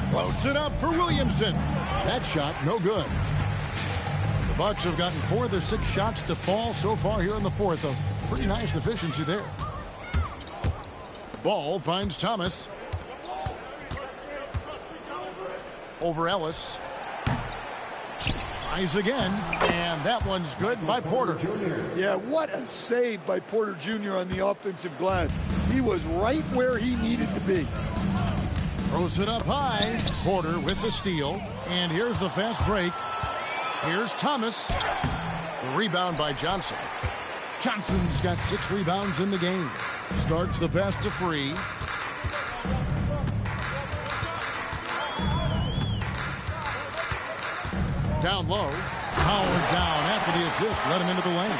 Floats it up for Williamson. That shot, no good. The Bucks have gotten 4 of their 6 shots to fall so far here in the fourth. A pretty nice efficiency there. Ball finds Thomas. Over Ellis. Tries again, and that one's good by Porter. Yeah, what a save by Porter Jr. on the offensive glass. He was right where he needed to be. Throws it up high. Porter with the steal. And here's the fast break. Here's Thomas. The rebound by Johnson. Johnson's got 6 rebounds in the game. Starts the pass to Free. Down low. Howard down after the assist. Let him into the lane.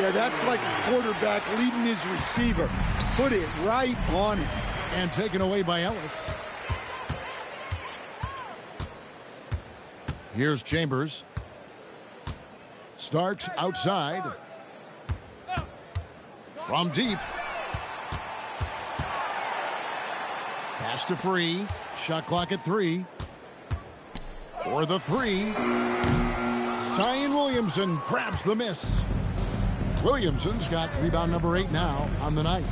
Yeah, that's like a quarterback leading his receiver. Put it right on him. And taken away by Ellis. Here's Chambers. Starks outside. From deep. Pass to Free. Shot clock at 3. For the 3. Zion Williamson grabs the miss. Williamson's got rebound number 8 now on the night.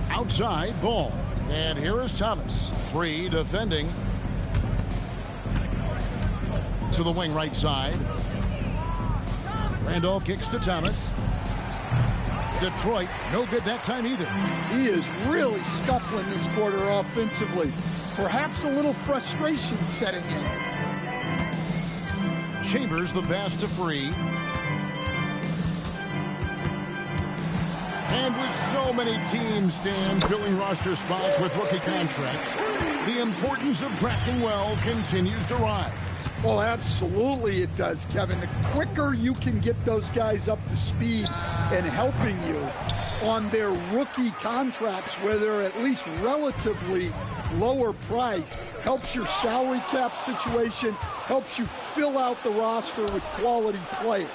Outside, Ball. And here is Thomas. Free defending. To the wing right side. Randolph kicks to Thomas. Detroit, no good that time either. He is really scuffling this quarter offensively. Perhaps a little frustration setting in. Chambers the pass to Free. And with so many teams, Stan, filling roster spots with rookie contracts, the importance of drafting well continues to rise. Well, absolutely it does, Kevin. The quicker you can get those guys up to speed and helping you on their rookie contracts, where they're at least relatively lower price, helps your salary cap situation, helps you fill out the roster with quality players.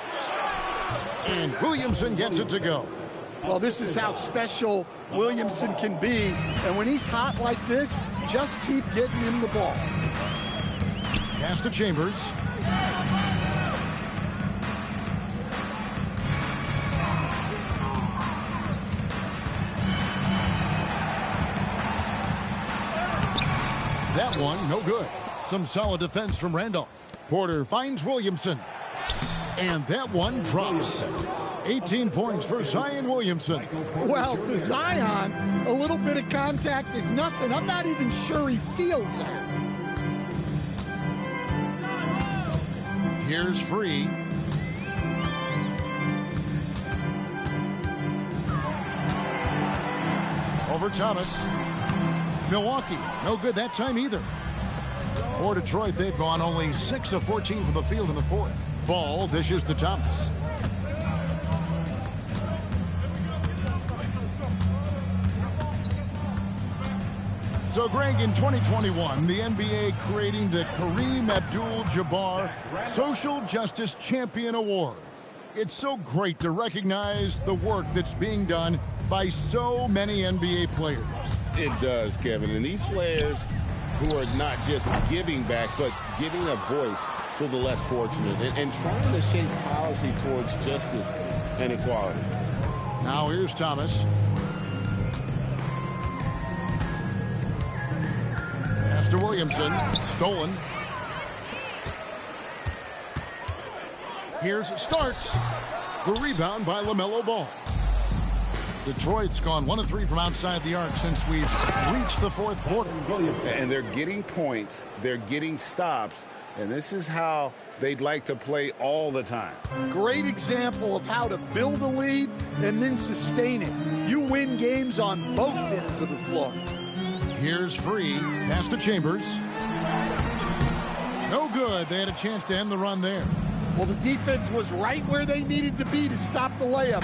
And Williamson gets it to go. Well, this is how special Williamson can be. And when he's hot like this, just keep getting him the ball. Pass to Chambers. That one, no good. Some solid defense from Randolph. Porter finds Williamson. And that one drops. 18 points for Zion Williamson. Well, to Zion, a little bit of contact is nothing. I'm not even sure he feels that. Here's Free. Over Thomas. Milwaukee, no good that time either. For Detroit, they've gone only 6 of 14 from the field in the fourth. Ball dishes to Thomas. So, Greg, in 2021, the NBA creating the Kareem Abdul-Jabbar Social Justice Champion Award. It's so great to recognize the work that's being done by so many NBA players. It does, Kevin. And these players who are not just giving back, but giving a voice to the less fortunate and trying to shape policy towards justice and equality. Now here's Thomas. Pass to Williamson. Stolen. Here's Starks. The rebound by LaMelo Ball. Detroit's gone 1 of 3 from outside the arc since we've reached the fourth quarter. And they're getting points, they're getting stops, and this is how they'd like to play all the time. Great example of how to build a lead and then sustain it. You win games on both ends of the floor. Here's Free. Pass to Chambers. No good. They had a chance to end the run there. Well, the defense was right where they needed to be to stop the layup.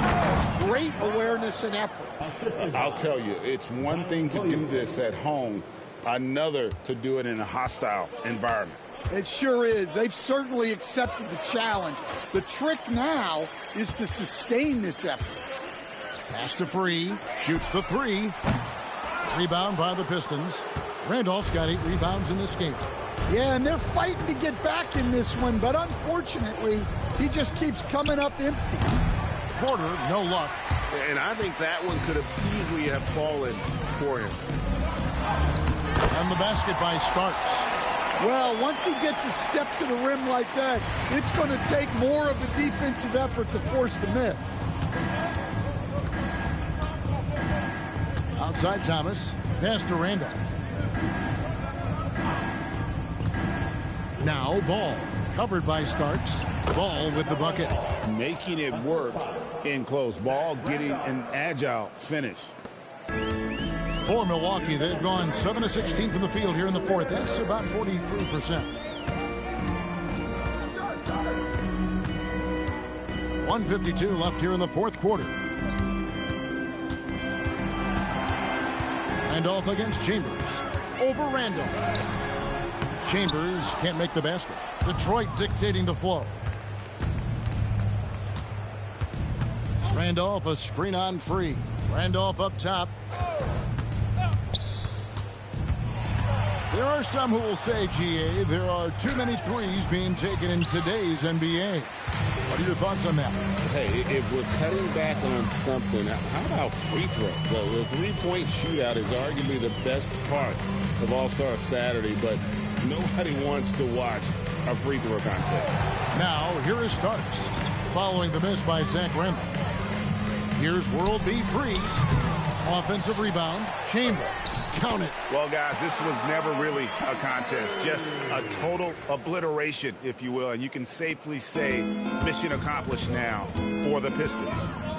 Great awareness and effort. I'll tell you, it's one thing to do this at home, another to do it in a hostile environment. It sure is. They've certainly accepted the challenge. The trick now is to sustain this effort. Pass to Free. Shoots the three. Rebound by the Pistons. Randolph's got 8 rebounds in this game. Yeah, and they're fighting to get back in this one, but unfortunately, he just keeps coming up empty. Porter, no luck. And I think that one could have easily have fallen for him. And the basket by Starks. Well, once he gets a step to the rim like that, it's going to take more of a defensive effort to force the miss. Outside Thomas. Pass to Randolph. Now Ball. Covered by Starks. Ball with the bucket. Making it work in close. Ball getting an agile finish. For Milwaukee, they've gone 7 of 16 from the field here in the fourth. That's about 43%. 1:52 left here in the fourth quarter. Randolph against Chambers. Over Randolph. Chambers can't make the basket. Detroit dictating the flow. Randolph, a screen on Free. Randolph up top. There are some who will say, GA, there are too many threes being taken in today's NBA. What are your thoughts on that? Hey, if we're cutting back on something, how about free throw? The three-point shootout is arguably the best part of All-Star Saturday, but nobody wants to watch a free throw contest. Now, here is Starks, following the miss by Zach Randolph. Here's World B Free. Offensive rebound. Chambers. Count it. Well, guys, this was never really a contest. Just a total obliteration, if you will. And you can safely say mission accomplished now for the Pistons.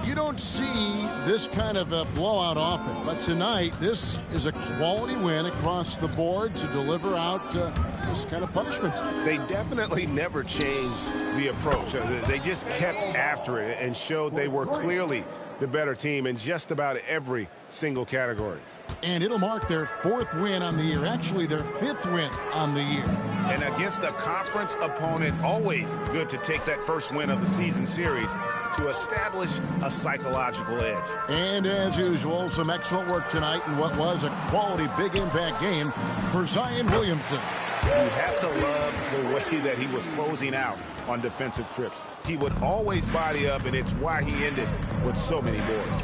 You don't see this kind of a blowout often, but tonight this is a quality win across the board to deliver out this kind of punishment. They definitely never changed the approach. They just kept after it and showed they were clearly the better team in just about every single category. And it'll mark their 4th win on the year, actually their 5th win on the year. And against a conference opponent, always good to take that first win of the season series to establish a psychological edge. And as usual, some excellent work tonight in what was a quality big impact game for Zion Williamson. You have to love the way that he was closing out on defensive trips. He would always body up, and it's why he ended with so many boards.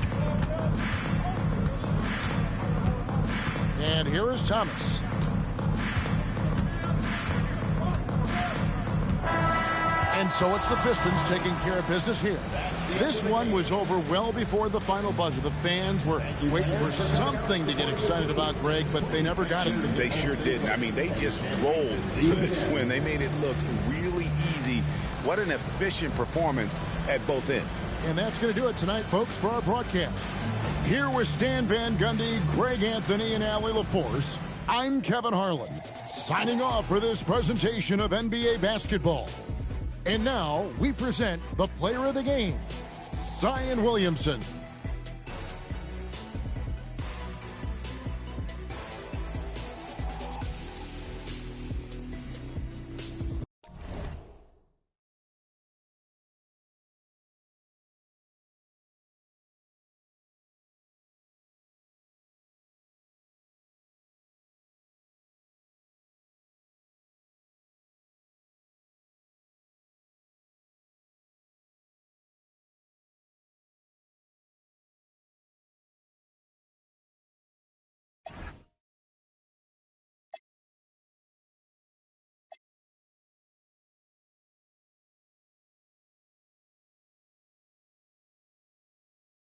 And here is Thomas. And so it's the Pistons taking care of business here. This one was over well before the final buzzer. The fans were waiting for something to get excited about, Greg, but they never got it. They sure didn't. I mean, they just rolled through this win. They made it look really easy. What an efficient performance at both ends. And that's going to do it tonight, folks, for our broadcast. Here with Stan Van Gundy, Greg Anthony, and Allie LaForce, I'm Kevin Harlan, signing off for this presentation of NBA basketball. And now we present the player of the game, Zion Williamson.